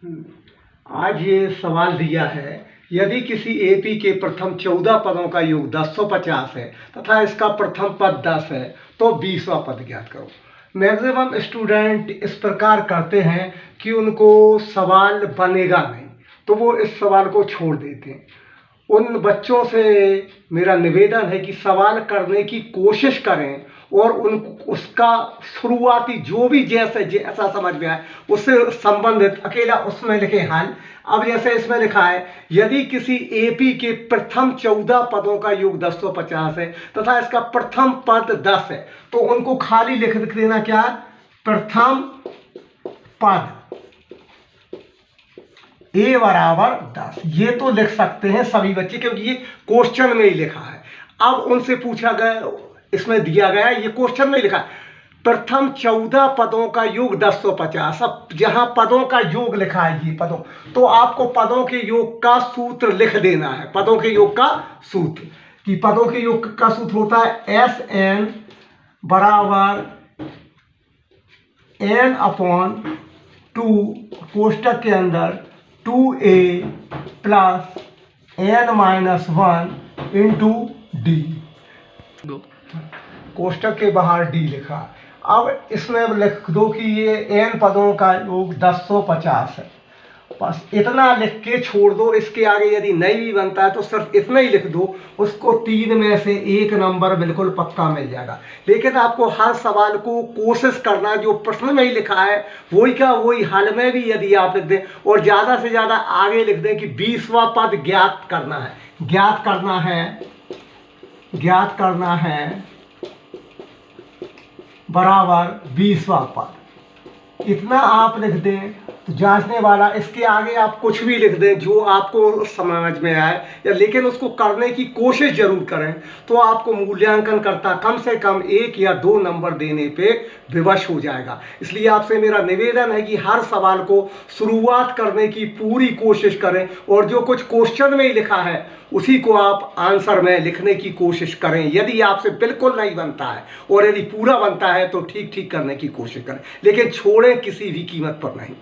आज ये सवाल दिया है, यदि किसी एपी के प्रथम 14 पदों का योग 1050 है तथा इसका प्रथम पद 10 है तो 20वां पद ज्ञात करो। मैक्सिमम स्टूडेंट इस प्रकार करते हैं कि उनको सवाल बनेगा नहीं तो वो इस सवाल को छोड़ देते हैं। उन बच्चों से मेरा निवेदन है कि सवाल करने की कोशिश करें और उसका शुरुआती जो भी जैसा समझ में आए उससे संबंधित अकेला उसमें लिखे हल। अब जैसे इसमें लिखा है, यदि किसी एपी के प्रथम 14 पदों का योग 1050 है तथा इसका प्रथम पद 10 है तो उनको खाली लिख देना क्या, प्रथम पद ए बराबर 10। ये तो लिख सकते हैं सभी बच्चे क्योंकि ये क्वेश्चन में ही लिखा है। अब उनसे पूछा गया, इसमें दिया गया ये क्वेश्चन में लिखा है प्रथम 14 पदों का योग 1050। अब जहां पदों का योग लिखा है ये पदों, तो आपको पदों के योग का सूत्र लिख देना है। पदों के योग का सूत्र, कि पदों के योग का सूत्र होता है SN बराबर n/2 कोष्टक के अंदर 2a plus n-1 into D. कोष्टक के बाहर डी लिखा। अब इसमें लिख दो कि ये n पदों का योग 1050 है। बस इतना लिख के छोड़ दो। इसके आगे यदि नहीं भी बनता है तो सिर्फ इतना ही लिख दो, उसको 3 में से 1 नंबर बिल्कुल पक्का मिल जाएगा। लेकिन आपको हर सवाल को कोशिश करना, जो प्रश्न में ही लिखा है वही का वही हल में भी यदि आप लिख दें और ज़्यादा से ज़्यादा आगे लिख दें कि 20वां पद ज्ञात करना है, ज्ञात करना है बराबर 20वां पद। इतना आप लिख दें तो जांचने वाला, इसके आगे आप कुछ भी लिख दें जो आपको समझ में आए या, लेकिन उसको करने की कोशिश जरूर करें तो आपको मूल्यांकन करता कम से कम 1 या 2 नंबर देने पे विवश हो जाएगा। इसलिए आपसे मेरा निवेदन है कि हर सवाल को शुरुआत करने की पूरी कोशिश करें और जो कुछ क्वेश्चन में ही लिखा है उसी को आप आंसर में लिखने की कोशिश करें। यदि आपसे बिल्कुल नहीं बनता है और यदि पूरा बनता है तो ठीक करने की कोशिश करें, लेकिन छोड़ें किसी भी कीमत पर नहीं।